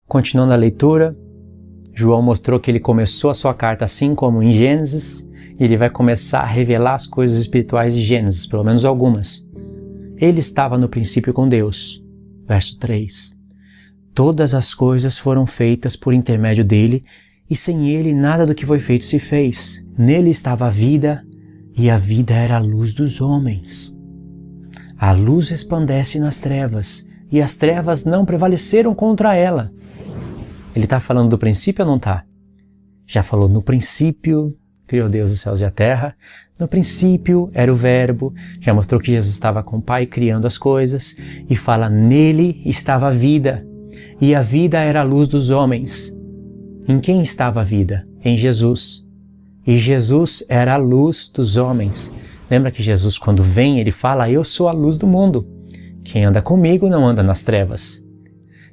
Continuando a leitura, João mostrou que ele começou a sua carta assim como em Gênesis, e ele vai começar a revelar as coisas espirituais de Gênesis, pelo menos algumas. Ele estava no princípio com Deus. Verso 3. Todas as coisas foram feitas por intermédio dele, e sem ele nada do que foi feito se fez. Nele estava a vida, e a vida era a luz dos homens. A luz resplandece nas trevas, e as trevas não prevaleceram contra ela. Ele está falando do princípio ou não está? Já falou no princípio, criou Deus os céus e a terra. No princípio era o verbo, já mostrou que Jesus estava com o Pai criando as coisas, e fala, nele estava a vida, e a vida era a luz dos homens. Em quem estava a vida? Em Jesus. E Jesus era a luz dos homens. Lembra que Jesus, quando vem, ele fala, eu sou a luz do mundo. Quem anda comigo não anda nas trevas.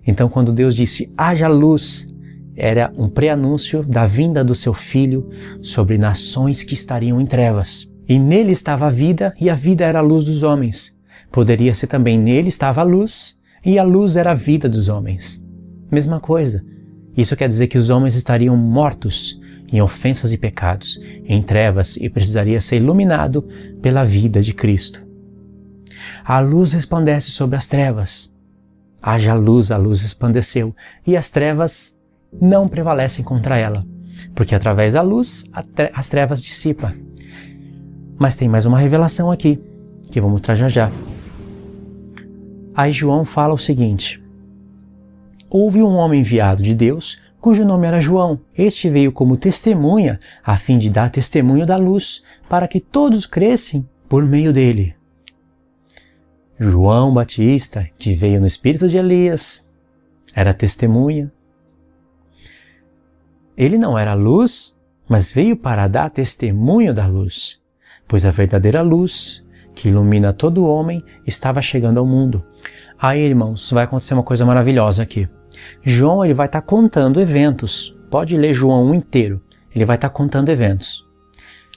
Então, quando Deus disse, haja luz, era um pré-anúncio da vinda do seu Filho sobre nações que estariam em trevas. E nele estava a vida, e a vida era a luz dos homens. Poderia ser também, nele estava a luz, e a luz era a vida dos homens. Mesma coisa. Isso quer dizer que os homens estariam mortos em ofensas e pecados, em trevas, e precisaria ser iluminado pela vida de Cristo. A luz resplandece sobre as trevas. Haja luz, a luz resplandeceu, e as trevas não prevalecem contra ela, porque através da luz as trevas dissipam. Mas tem mais uma revelação aqui, que eu vou mostrar já já. Aí João fala o seguinte, houve um homem enviado de Deus, cujo nome era João. Este veio como testemunha, a fim de dar testemunho da luz, para que todos crescem por meio dele. João Batista, que veio no espírito de Elias, era testemunha. Ele não era luz, mas veio para dar testemunho da luz, pois a verdadeira luz, que ilumina todo homem, estava chegando ao mundo. Aí, irmãos, vai acontecer uma coisa maravilhosa aqui. João ele vai estar contando eventos. Pode ler João 1 inteiro. Ele vai estar contando eventos.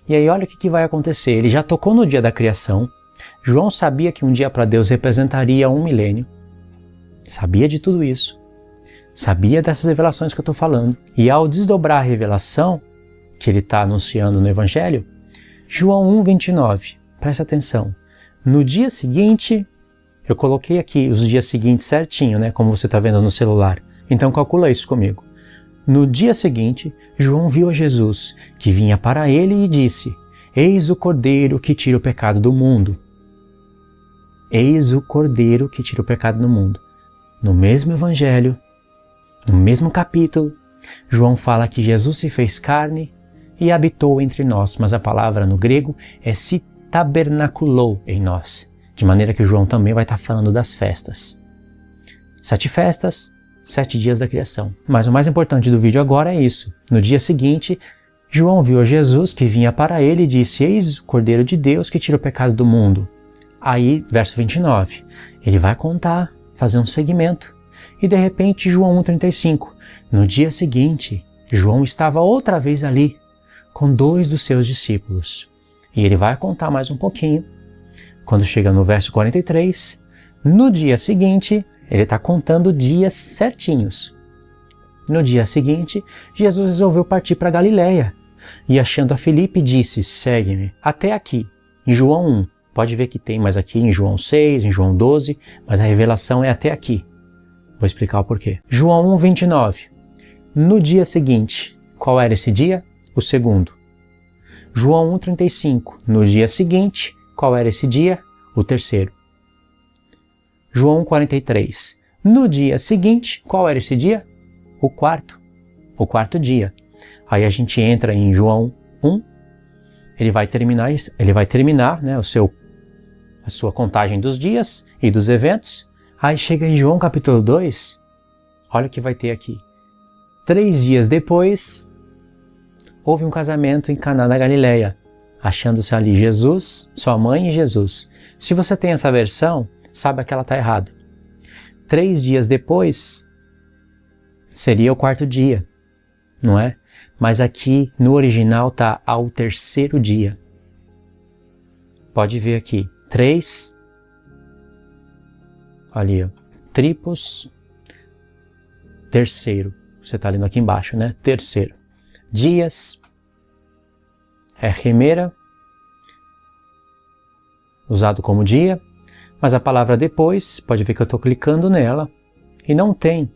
E aí, olha o que vai acontecer. Ele já tocou no dia da criação. João sabia que um dia para Deus representaria 1 milênio. Sabia de tudo isso. Sabia dessas revelações que eu estou falando. E ao desdobrar a revelação que ele está anunciando no Evangelho, João 1:29, presta atenção. No dia seguinte, eu coloquei aqui os dias seguintes certinho, né? Como você está vendo no celular. Então calcula isso comigo. No dia seguinte, João viu a Jesus, que vinha para ele e disse, eis o Cordeiro que tira o pecado do mundo. Eis o Cordeiro que tira o pecado do mundo. No mesmo Evangelho, no mesmo capítulo, João fala que Jesus se fez carne e habitou entre nós, mas a palavra no grego é se tabernaculou em nós, de maneira que João também vai estar falando das festas. 7 festas, 7 dias da criação. Mas o mais importante do vídeo agora é isso. No dia seguinte, João viu a Jesus que vinha para ele e disse, eis o Cordeiro de Deus que tira o pecado do mundo. Aí, verso 29, ele vai contar, fazer um segmento. E de repente, João 1:35, no dia seguinte, João estava outra vez ali, com 2 dos seus discípulos. E ele vai contar mais um pouquinho. Quando chega no verso 43, no dia seguinte, ele está contando dias certinhos. No dia seguinte, Jesus resolveu partir para Galiléia. E achando a Filipe, disse, segue-me. Até aqui, em João 1. Pode ver que tem mais aqui em João 6, em João 12, mas a revelação é até aqui. Vou explicar o porquê. João 1:29. No dia seguinte, qual era esse dia? O segundo. João 1:35. No dia seguinte, qual era esse dia? O terceiro. João 1:43. No dia seguinte, qual era esse dia? O quarto. O quarto dia. Aí a gente entra em João 1. Ele vai terminar, né, a sua contagem dos dias e dos eventos. Aí chega em João capítulo 2, olha o que vai ter aqui. 3 dias depois, houve um casamento em Caná da Galileia, achando-se ali Jesus, sua mãe e Jesus. Se você tem essa versão, sabe que ela está errada. 3 dias depois, seria o 4º dia, não é? Mas aqui no original está ao 3º dia. Pode ver aqui, 3, ali ó, tripos, terceiro. Você está lendo aqui embaixo, né? Terceiro. Dias é remera, usado como dia, mas a palavra depois, pode ver que eu estou clicando nela, e não tem.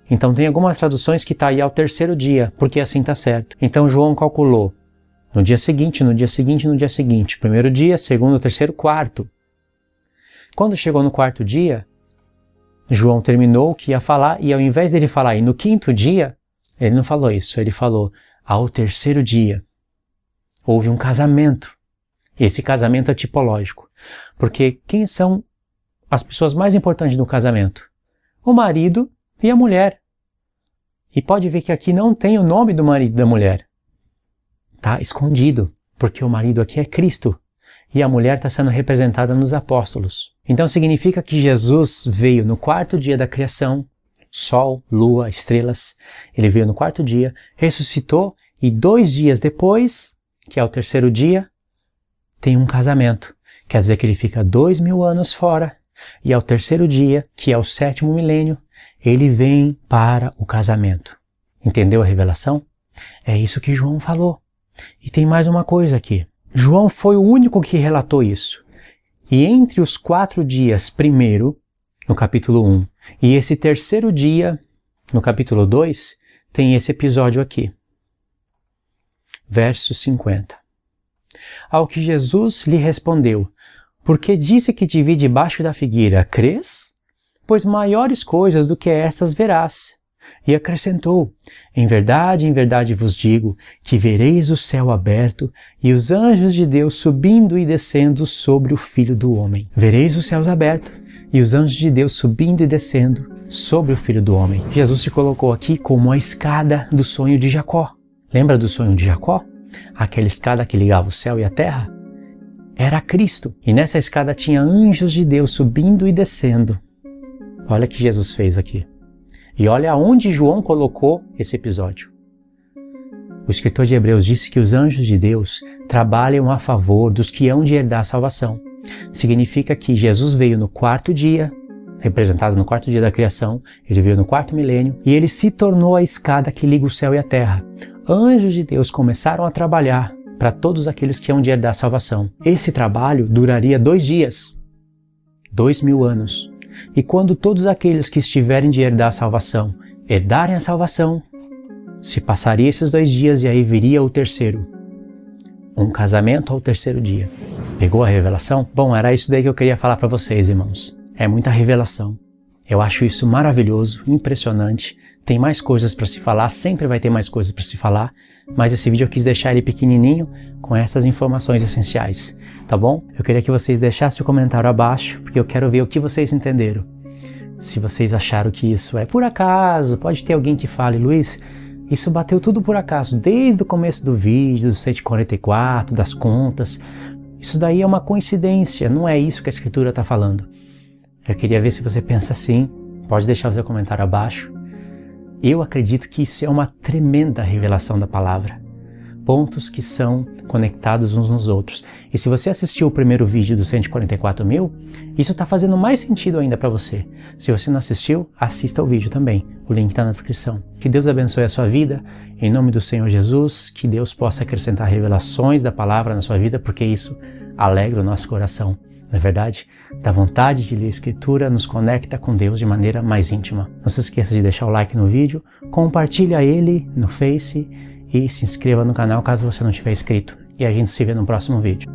Então tem algumas traduções que está aí ao terceiro dia, porque assim está certo. Então João calculou no dia seguinte, no dia seguinte, no dia seguinte. Primeiro dia, segundo, terceiro, quarto. Quando chegou no quarto dia, João terminou o que ia falar, e ao invés dele falar, e no quinto dia, ele não falou isso, ele falou, ao terceiro dia, houve um casamento. Esse casamento é tipológico, porque quem são as pessoas mais importantes no casamento? O marido e a mulher. E pode ver que aqui não tem o nome do marido e da mulher. Está escondido, porque o marido aqui é Cristo. E a mulher está sendo representada nos apóstolos. Então significa que Jesus veio no quarto dia da criação, sol, lua, estrelas. Ele veio no quarto dia, ressuscitou e 2 dias depois, que é o terceiro dia, tem um casamento. Quer dizer que ele fica 2000 anos fora e ao terceiro dia, que é o 7º milênio, ele vem para o casamento. Entendeu a revelação? É isso que João falou. E tem mais uma coisa aqui. João foi o único que relatou isso. E entre os 4 dias primeiro, no capítulo 1, e esse terceiro dia, no capítulo 2, tem esse episódio aqui. Verso 50. Ao que Jesus lhe respondeu, porque disse que te vi debaixo da figueira, crês? Pois maiores coisas do que estas verás. E acrescentou, em verdade vos digo, que vereis o céu aberto e os anjos de Deus subindo e descendo sobre o Filho do Homem. Vereis os céus abertos e os anjos de Deus subindo e descendo sobre o Filho do Homem. Jesus se colocou aqui como a escada do sonho de Jacó. Lembra do sonho de Jacó? Aquela escada que ligava o céu e a terra? Era Cristo. E nessa escada tinha anjos de Deus subindo e descendo. Olha o que Jesus fez aqui. E olha aonde João colocou esse episódio. O escritor de Hebreus disse que os anjos de Deus trabalham a favor dos que hão de herdar a salvação. Significa que Jesus veio no 4º dia, representado no 4º dia da criação, ele veio no 4º milênio, e ele se tornou a escada que liga o céu e a terra. Anjos de Deus começaram a trabalhar para todos aqueles que hão de herdar a salvação. Esse trabalho duraria 2 dias, 2000 anos. E quando todos aqueles que estiverem de herdar a salvação, herdarem a salvação, se passaria esses 2 dias e aí viria o terceiro. Um casamento ao terceiro dia. Pegou a revelação? Bom, era isso daí que eu queria falar para vocês, irmãos. É muita revelação. Eu acho isso maravilhoso, impressionante. Tem mais coisas para se falar, sempre vai ter mais coisas para se falar, mas esse vídeo eu quis deixar ele pequenininho com essas informações essenciais, tá bom? Eu queria que vocês deixassem o comentário abaixo, porque eu quero ver o que vocês entenderam. Se vocês acharam que isso é por acaso, pode ter alguém que fale, Luiz, isso bateu tudo por acaso, desde o começo do vídeo, do 144, das contas. Isso daí é uma coincidência, não é isso que a Escritura está falando. Eu queria ver se você pensa assim, pode deixar o seu comentário abaixo. Eu acredito que isso é uma tremenda revelação da palavra. Pontos que são conectados uns nos outros. E se você assistiu o primeiro vídeo dos 144 mil, isso está fazendo mais sentido ainda para você. Se você não assistiu, assista o vídeo também. O link está na descrição. Que Deus abençoe a sua vida. Em nome do Senhor Jesus, que Deus possa acrescentar revelações da palavra na sua vida, porque isso alegra o nosso coração. Não é verdade? Da vontade de ler a Escritura nos conecta com Deus de maneira mais íntima. Não se esqueça de deixar o like no vídeo, compartilha ele no Face e se inscreva no canal caso você não tiver inscrito. E a gente se vê no próximo vídeo.